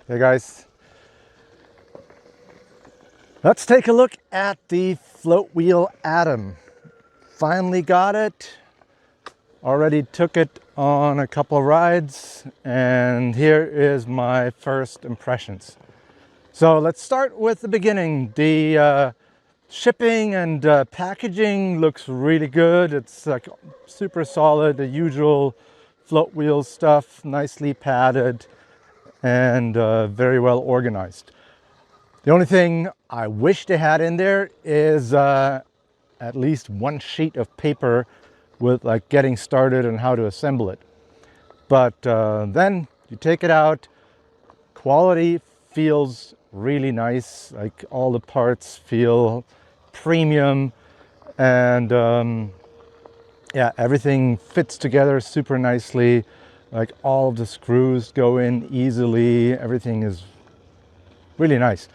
Hey guys, let's take a look at the Floatwheel Atom. Finally got it, already took it on a couple of rides, and here is my first impressions. So let's start with the beginning. The shipping and packaging looks really good. It's like super solid, the usual Floatwheel stuff, nicely padded and very well organized. The only thing I wish they had in there is at least one sheet of paper with like getting started and how to assemble it. But then you take it out, quality feels really nice, like all the parts feel premium, and yeah, everything fits together super nicely. Like all of the screws go in easily, everything is really nice.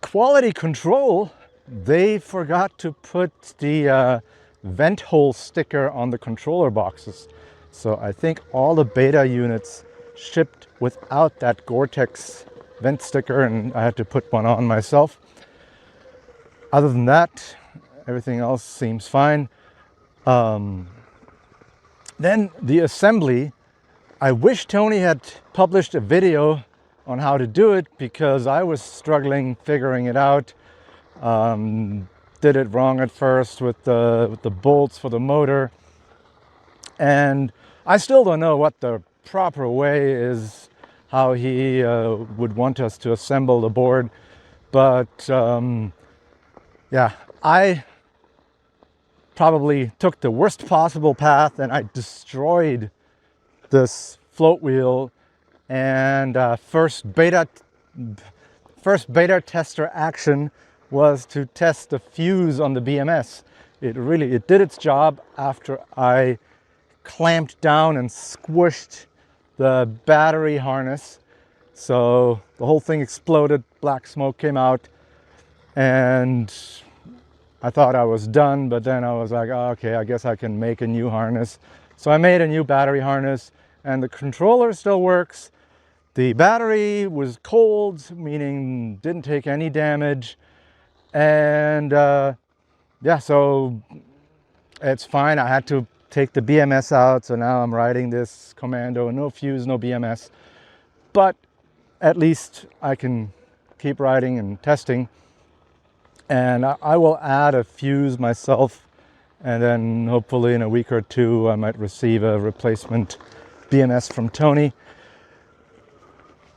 Quality control, they forgot to put the vent hole sticker on the controller boxes. So I think all the beta units shipped without that Gore-Tex vent sticker, and I had to put one on myself. Other than that, everything else seems fine. Then the assembly, I wish Tony had published a video on how to do it, because I was struggling figuring it out. Did it wrong at first with the bolts for the motor, and I still don't know what the proper way is, how he would want us to assemble the board. But yeah, I probably took the worst possible path and I destroyed this float wheel. And first beta tester action was to test the fuse on the BMS. It did its job after I clamped down and squished the battery harness. So the whole thing exploded, black smoke came out, and I thought I was done, but then I was like, oh, okay, I guess I can make a new harness. So I made a new battery harness, and the controller still works. The battery was cold, meaning didn't take any damage. And yeah, so it's fine. I had to take the BMS out, so now I'm riding this Commando, no fuse, no BMS. But at least I can keep riding and testing. And I will add a fuse myself, and then hopefully in a week or two I might receive a replacement BMS from Tony.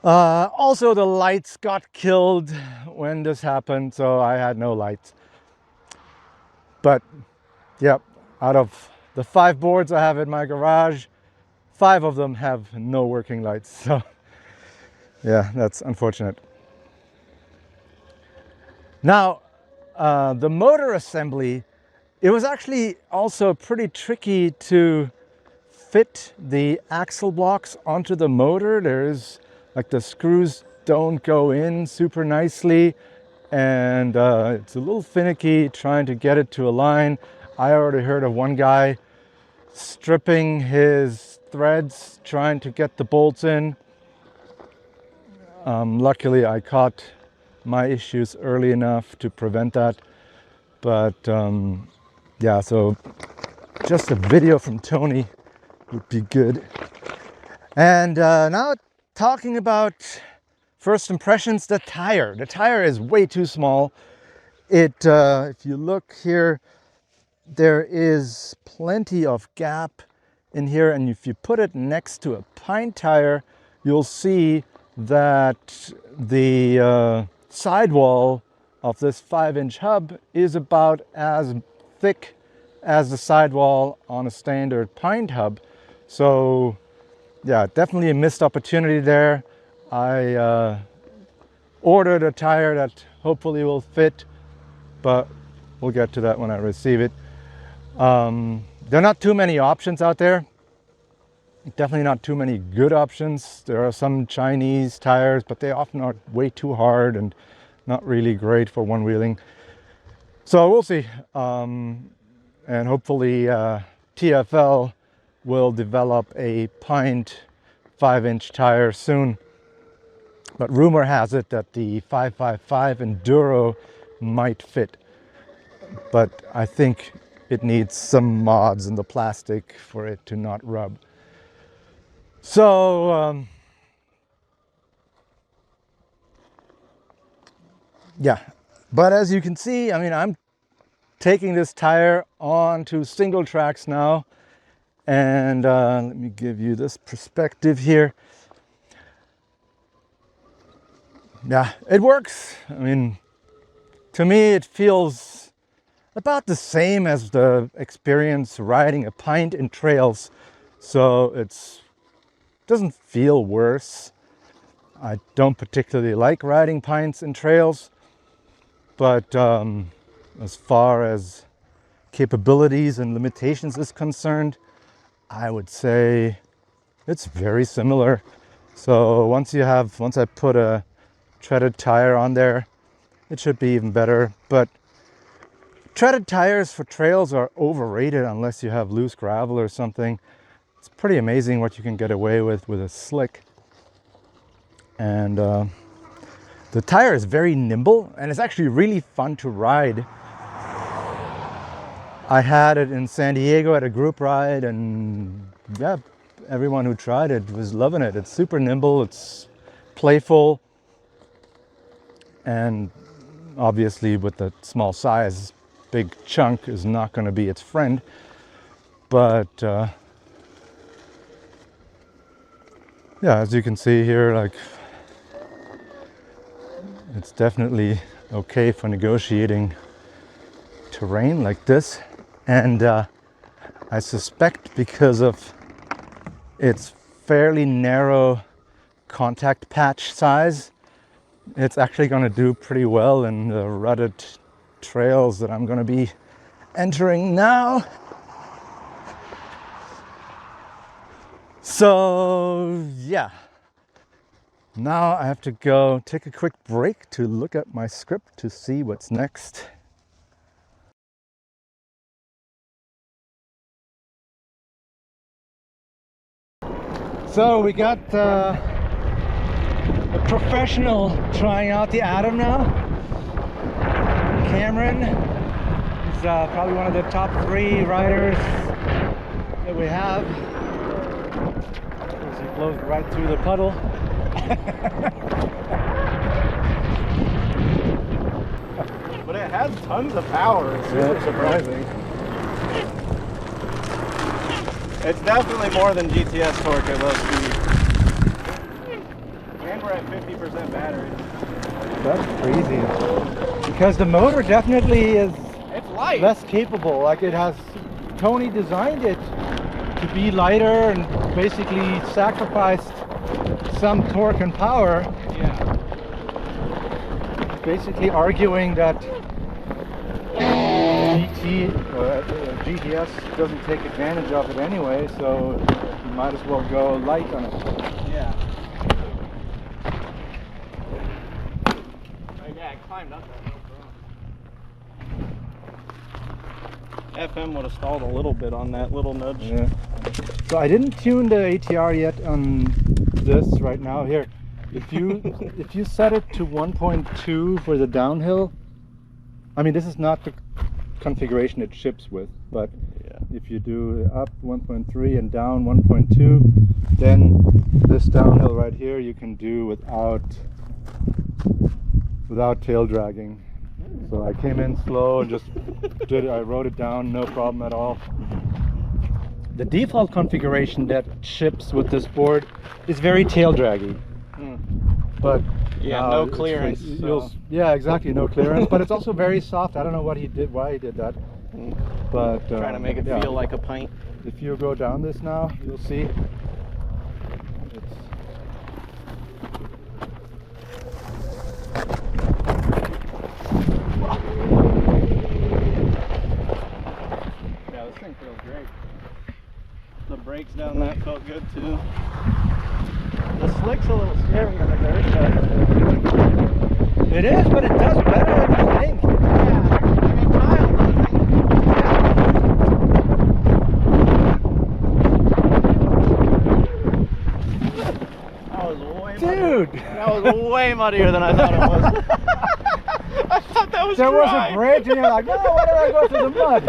Also, the lights got killed when this happened, so I had no lights. But yep, out of the 5 boards I have in my garage, 5 of them have no working lights. So yeah, that's unfortunate. Now, the motor assembly, it was actually also pretty tricky to fit the axle blocks onto the motor. There's like the screws don't go in super nicely, and it's a little finicky trying to get it to align. I already heard of one guy stripping his threads trying to get the bolts in. Luckily I caught my issues early enough to prevent that. But yeah, so just a video from Tony would be good. And now talking about first impressions, the tire. The tire is way too small. If you look here, there is plenty of gap in here, and if you put it next to a pine tire, you'll see that the sidewall of this 5-inch hub is about as thick as the sidewall on a standard pine hub. So yeah, definitely a missed opportunity there. I ordered a tire that hopefully will fit, but we'll get to that when I receive it. There are not too many options out there. Definitely not too many good options. There are some Chinese tires, but they often are way too hard and not really great for one-wheeling. So we'll see. And hopefully TFL will develop a pint 5-inch tire soon. But rumor has it that the 555 Enduro might fit. But I think it needs some mods in the plastic for it to not rub. So, yeah. But as you can see, I mean, I'm taking this tire onto Singletracks now. And let me give you this perspective here. Yeah, it works. I mean, to me, it feels about the same as the experience riding a pint in trails. So it doesn't feel worse. I don't particularly like riding pints in trails, but as far as capabilities and limitations is concerned, I would say it's very similar. So once I put a treaded tire on there, it should be even better. But treaded tires for trails are overrated unless you have loose gravel or something. It's pretty amazing what you can get away with a slick. And the tire is very nimble and it's actually really fun to ride. I had it in San Diego at a group ride, and yeah, everyone who tried it was loving it. It's super nimble, it's playful, and obviously with the small size, big chunk is not going to be its friend. But yeah, as you can see here, like, it's definitely okay for negotiating terrain like this. And I suspect because of its fairly narrow contact patch size, it's actually going to do pretty well in the rutted trails that I'm going to be entering now. So yeah, now I have to go take a quick break to look at my script to see what's next. So we got a professional trying out the Atom now. Cameron is probably one of the top 3 riders that we have. He blows right through the puddle. But it has tons of power. It's super surprising. It's definitely more than GTS torque at low speed. And we're at 50% battery. That's crazy. Because the motor definitely is light. Less capable. Like, it has, Tony designed it to be lighter and basically sacrificed some torque and power. Yeah. Basically arguing that GTS doesn't take advantage of it anyway, so you might as well go light on it. Yeah. Yeah, I climbed up that no problem. FM would have stalled a little bit on that little nudge. Yeah. So I didn't tune the ATR yet on this right now. Here, if you set it to 1.2 for the downhill, I mean, this is not the configuration it ships with, but yeah, if you do up 1.3 and down 1.2, then this downhill right here you can do without tail dragging. So I came in slow and just did it. I wrote it down, no problem at all. The default configuration that ships with this board is very tail draggy. But yeah, no clearance. So. Yeah, exactly, no clearance. But it's also very soft. I don't know what he did, why he did that. But trying to make it feel like a pint. If you go down this now, you'll see. Yeah, this thing feels great. The brakes down that felt good too. The slick's a little scary on the dirt, but it is, but it does better than you think. Yeah, I mean, mild, Dude! That was way muddier than I thought it was. I thought that was There was dry. a bridge and you're like, no, why did I go through the mud?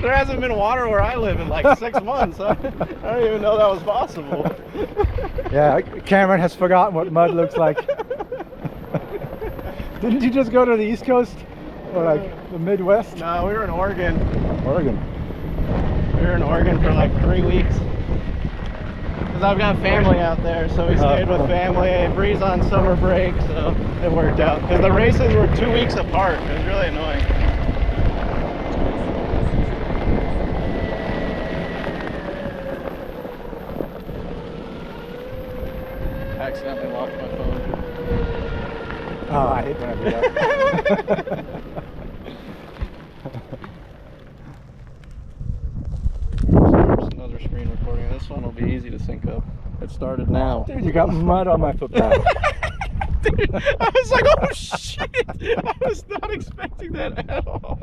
There hasn't been water where I live in like 6 months. I don't even know that was possible. Yeah, Cameron has forgotten what mud looks like. Didn't you just go to the East Coast? Or like the Midwest? No, we were in Oregon. Oregon. We were in Oregon for like 3 weeks. Because I've got family out there, so we stayed with family. Bree's on summer break, so it worked out. Because the races were 2 weeks apart. It was really annoying. I accidentally locked my phone. Oh, I hate when I do that. There's another screen recording. This one will be easy to sync up. It started now. Dude, you got mud on my footpath. Dude, I was like, oh shit! I was not expecting that at all.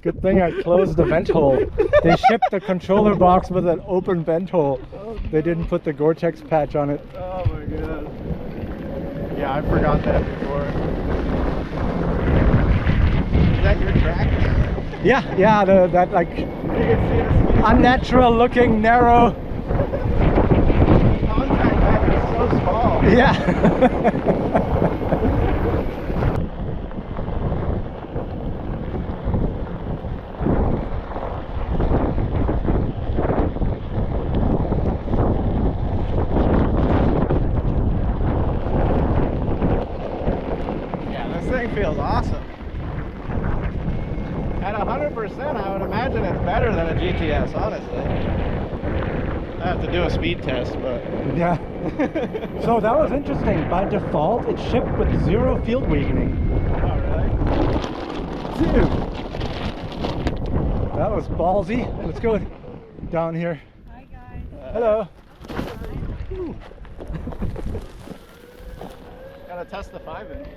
Good thing I closed the vent hole. They shipped the controller box with an open vent hole. They didn't put the Gore-Tex patch on it. Oh my god. Yeah, I forgot that before. Is that your track? Yeah, that like You can see the unnatural looking narrow. contact map is so small. Yeah. Yeah, this thing feels awesome. At 100%, I would imagine it's better than a GTS, honestly. I have to do a speed test, but... Yeah. So that was interesting. By default, it shipped with 0 field weakening. Oh, really? Dude, that was ballsy. Let's go down here. Hi guys. Hello. Gotta test the 5-inch.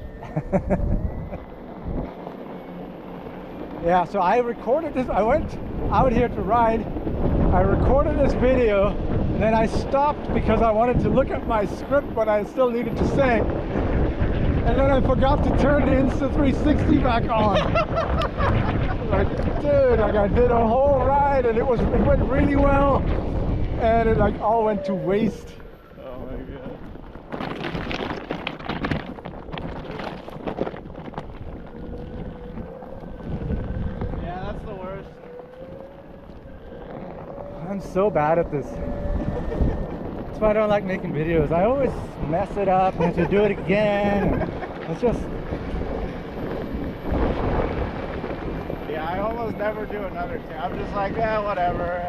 Yeah, so I recorded this. I went out here to ride. I recorded this video, and then I stopped because I wanted to look at my script, but I still needed to sing. And then I forgot to turn the Insta360 back on. Like, dude, like I did a whole ride, and it went really well, and it like all went to waste. Oh my god. Yeah, that's the worst. I'm so bad at this. That's why I don't like making videos. I always mess it up and have to do it again. It's just... Yeah, I almost never do another two. I'm just like, yeah, whatever.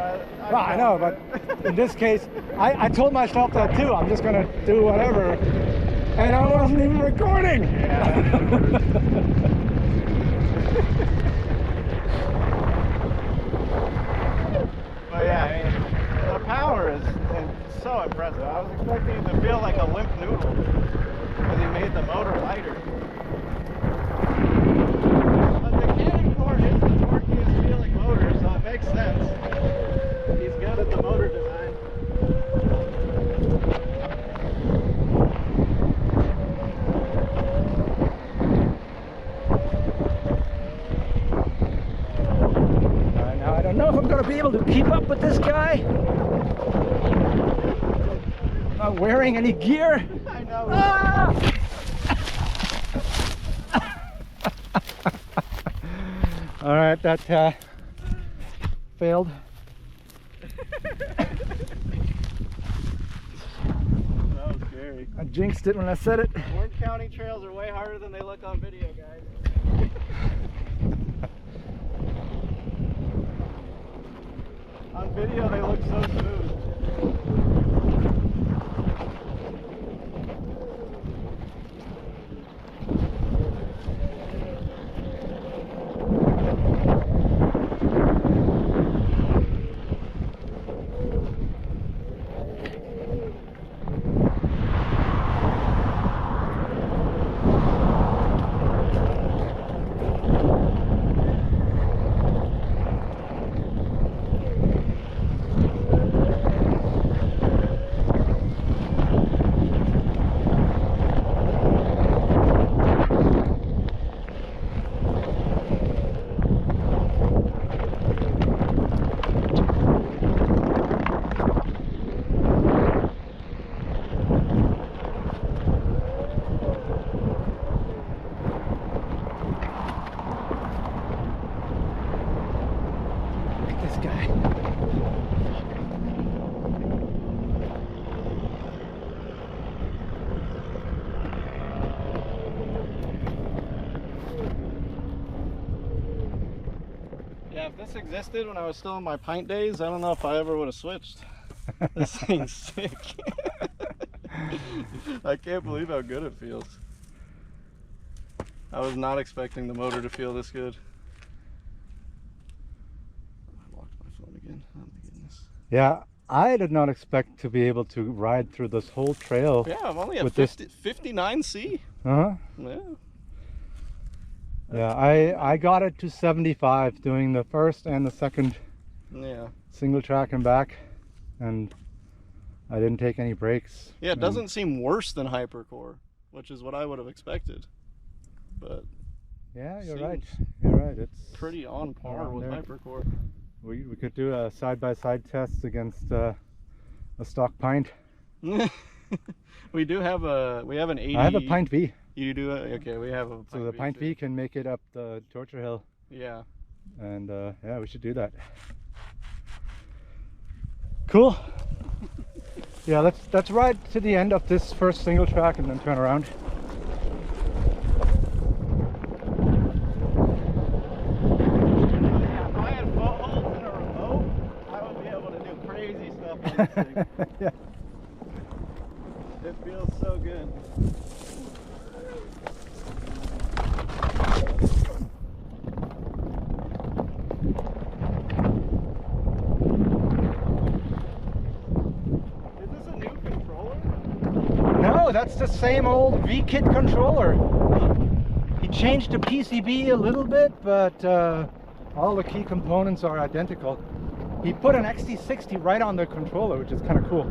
Well, I know, but in this case, I told myself that too. I'm just gonna do whatever. And I wasn't even recording. Yeah. But yeah, I mean, the power is so impressive. I was expecting it to feel like a limp noodle because he made the motor lighter. But the Cannon Core is the torquiest feeling motor, so it makes sense. He's good at the motor design. Now I don't know if I'm gonna be able to keep up with this guy. Not wearing any gear. I know. Ah! All right, that failed. That was scary. I jinxed it when I said it. Orange County trails are way harder than they look on video, guys. On video, they look so smooth. this existed when I was still in my pint days, I don't know if I ever would have switched. This thing's sick. I can't believe how good it feels. I was not expecting the motor to feel this good. I locked my phone again. Oh my goodness. Yeah, I did not expect to be able to ride through this whole trail. Yeah, I'm only at with 59C. Uh-huh. Yeah. Yeah, I got it to 75 doing the first and the second single track and back, and I didn't take any breaks. Yeah, it doesn't seem worse than Hypercore, which is what I would have expected. But yeah, you're right. You're right. It's pretty on par with Hypercore. We could do a side-by-side test against a stock pint. We have an 80. I have a pint V. You do it? Okay, we have a pint So the pint V can make it up the Torture Hill. Yeah. And yeah, we should do that. Cool. Yeah, let's ride to the end of this first single track and then turn around. Yeah, if I had footholds in a remote, I would be able to do crazy stuff on this thing. Yeah. It feels so good. No, that's the same old V-Kit controller. He changed the PCB a little bit, but all the key components are identical. He put an XT60 right on the controller, which is kind of cool.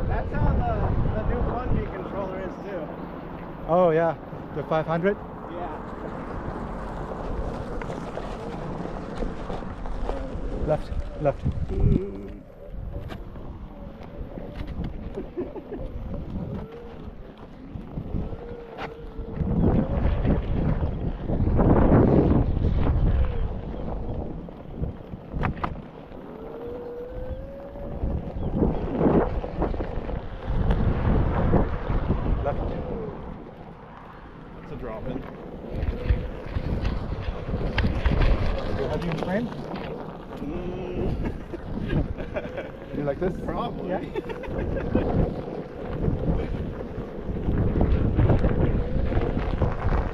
That's how the new Funky controller is too. Oh yeah, the 500? Yeah. Left, left. You like this? Probably. Yeah.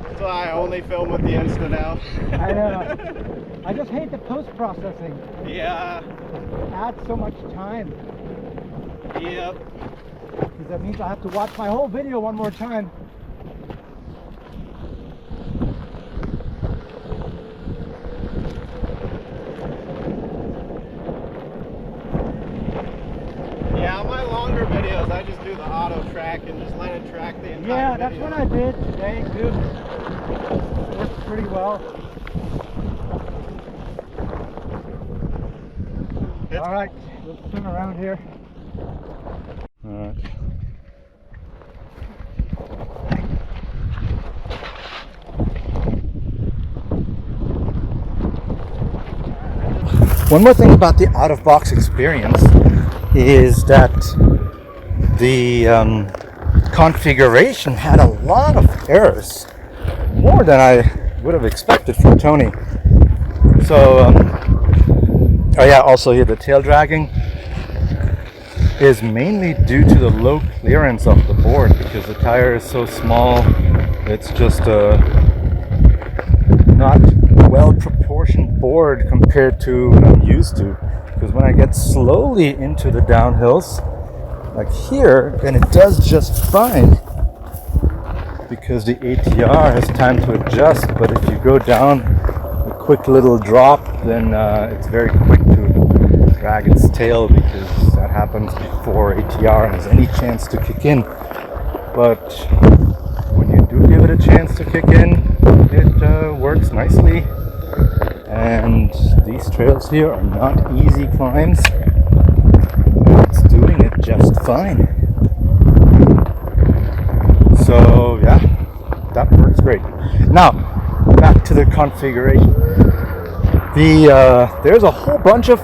That's why I only film with the Insta now. I know. I just hate the post-processing. Yeah. It adds so much time. Yep. Because that means I have to watch my whole video one more time. Yeah, my longer videos, I just do the auto track and just let it track the entire Yeah, that's video. what I did today, too. Works pretty well. All right, let's turn around here. All right. One more thing about the out-of-box experience is that the configuration had a lot of errors, more than I would have expected from Tony. So, oh yeah, also here the tail dragging is mainly due to the low clearance of the board, because the tire is so small. It's just a not well proportioned board compared to what I'm used to. Because when I get slowly into the downhills, like here, then it does just fine, because the ATR has time to adjust. But if you go down a quick little drop, then it's very quick to drag its tail, because that happens before ATR has any chance to kick in. But when you do give it a chance to kick in, it works nicely. And these trails here are not easy climbs. It's doing it just fine. So yeah, that works great. Now, back to the configuration. There's a whole bunch of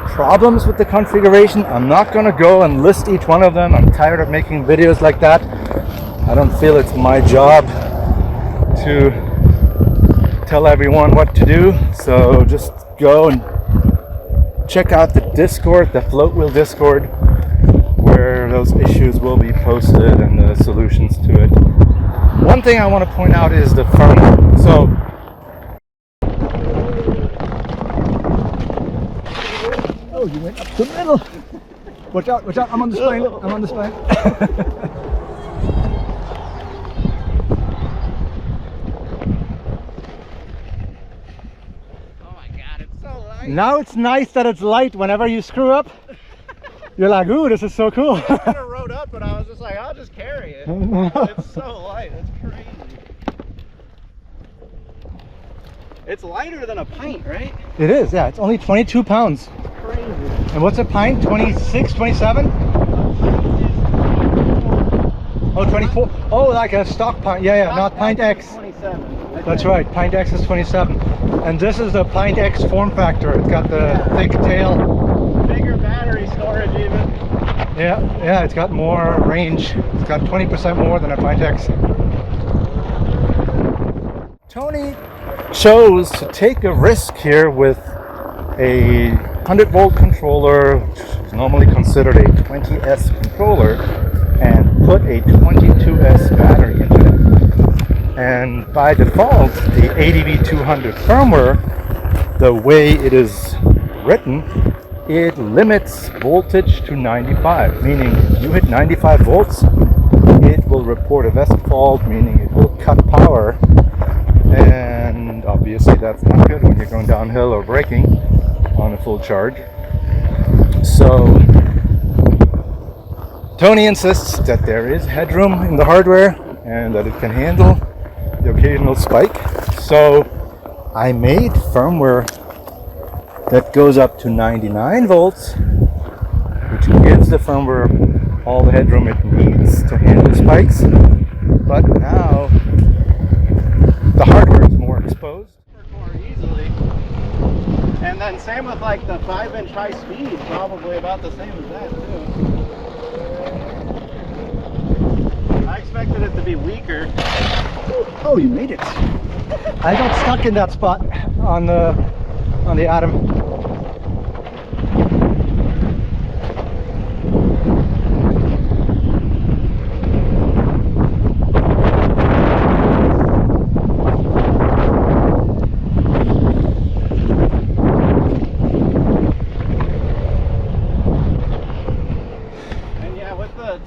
problems with the configuration. I'm not gonna go and list each one of them. I'm tired of making videos like that. I don't feel it's my job to tell everyone what to do, so just go and check out the Discord, the Floatwheel Discord, where those issues will be posted and the solutions to it. One thing I want to point out is the firmware. So oh, you went up the middle. Watch out, I'm on the spine. I'm on the spine. Oh my god, it's so light. Now it's nice that it's light whenever you screw up. You're like, ooh, this is so cool. I could have rode up, but I was just like, I'll just carry it. It's so light, it's crazy. It's lighter than a pint, right? It is, yeah. It's only 22 pounds. Crazy. And what's a pint? 26, 27? Oh, 24. Oh, like a stock pint. Yeah, yeah, not Pint X. 27. That's right, Pint X is 27. And this is the Pint X form factor. It's got the thick tail. Bigger battery storage even. Yeah, it's got more range. It's got 20% more than a Pint X. Tony chose to take a risk here with a 100-volt controller, which is normally considered a 20S controller, and put a 22S battery into it. And by default, the ADV200 firmware, the way it is written, it limits voltage to 95, meaning if you hit 95 volts, it will report a VESC fault, meaning it will cut power. And obviously that's not good when you're going downhill or braking on a full charge. So Tony insists that there is headroom in the hardware and that it can handle the occasional spike. So I made firmware that goes up to 99 volts, which gives the firmware all the headroom it needs to handle spikes. But now the hardware is more exposed. More easily. And then same with like the 5-inch high speed, probably about the same as that too. I expected it to be weaker. Oh, you made it. I got stuck in that spot on the Atom.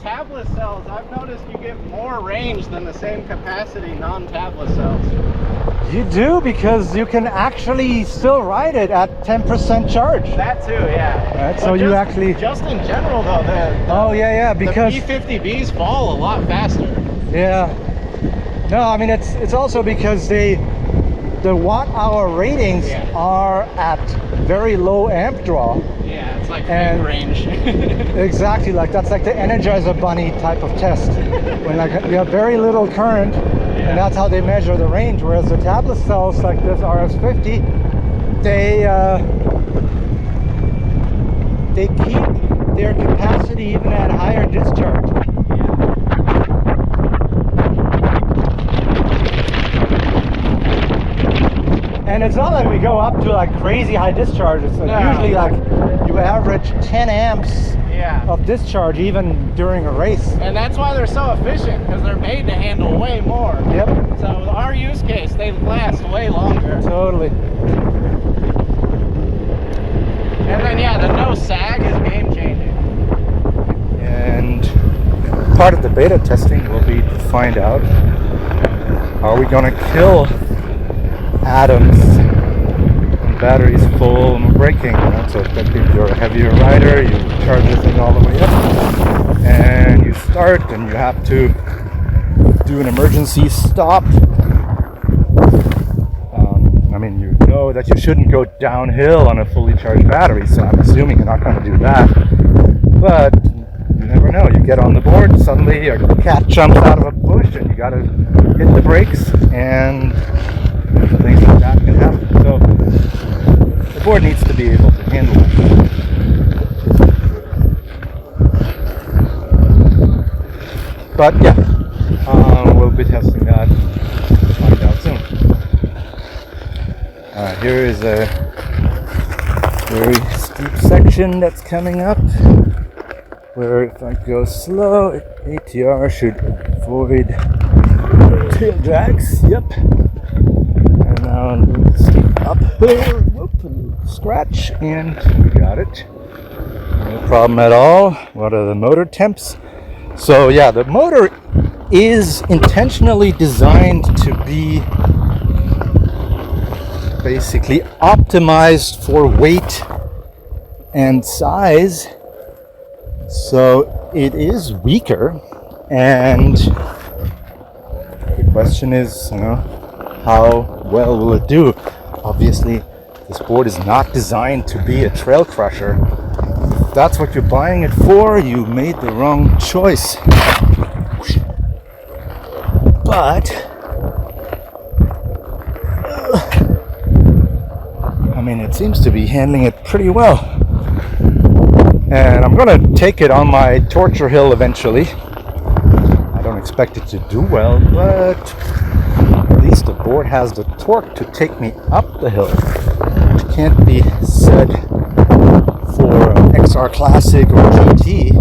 Tablet cells, I've noticed you get more range than the same capacity non-tablet cells. You do, because you can actually still ride it at 10% charge. That too, yeah. Right, so you actually... Just in general though, oh yeah, because... the P50Bs fall a lot faster. Yeah. No, I mean, it's also because the watt-hour ratings are at very low amp draw. Yeah, it's like big range. Exactly, like that's like the Energizer Bunny type of test. When like you have very little current, and that's how they measure the range. Whereas the tablet cells like this RS50, they keep their capacity even at higher discharge. And it's not like we go up to like crazy high discharge. It's usually like you average 10 amps of discharge even during a race. And that's why they're so efficient, because they're made to handle way more. Yep. So our use case, they last way longer. Totally. And then yeah, the no sag is game changing. And part of the beta testing will be to find out, are we going to kill atoms when battery's full and braking? So if you're a heavier rider, you charge this thing all the way up and you start and you have to do an emergency stop. I mean, you know that you shouldn't go downhill on a fully charged battery, so I'm assuming you're not going to do that. But you never know. You get on the board, suddenly a cat jumps out of a bush and you got to hit the brakes, and things like that can happen. So the board needs to be able to handle it. But yeah, we'll be testing that. Find out soon. Here is a very steep section that's coming up, where if I go slow, ATR should avoid tail drags. Yep. And now steep uphill, whoop, scratch, and we got it. No problem at all. What are the motor temps? So yeah, the motor is intentionally designed to be basically optimized for weight and size, so it is weaker, and the question is, how well will it do? Obviously this board is not designed to be a trail crusher. If that's what you're buying it for, you made the wrong choice. But I mean, it seems to be handling it pretty well. And I'm gonna take it on my torture hill eventually. I don't expect it to do well, but at least the board has the torque to take me up the hill, which can't be said for XR Classic or GT.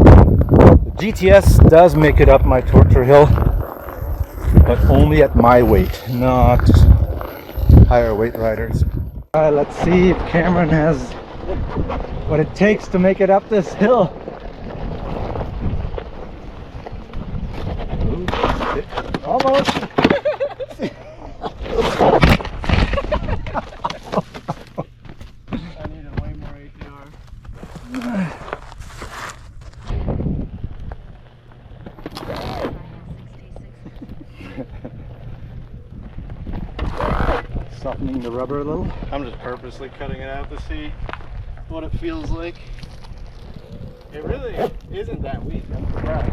The GTS does make it up my torture hill, but only at my weight, not higher weight riders. Let's see if Cameron has what it takes to make it up this hill. Almost. I needed way more ATR. Softening the rubber a little. I'm just purposely cutting it out to see what it feels like. It really isn't that weak. I'm surprised.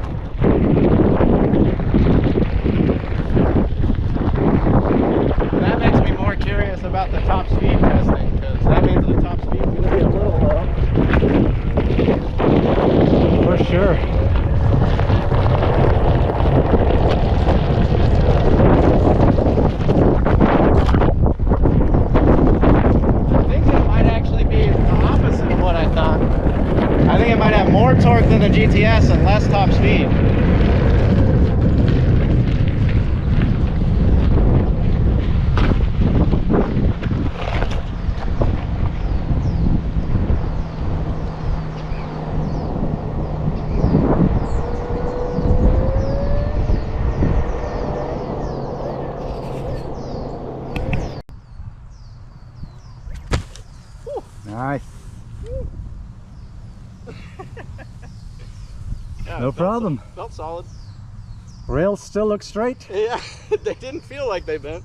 That makes me more curious about the top speed testing, because that means the top speed is going to be a little low. For sure. I think it might have more torque than the GTS and less top speed. Nice. Yeah, No problem. Felt solid. Rails still look straight. Yeah, they didn't feel like they bent.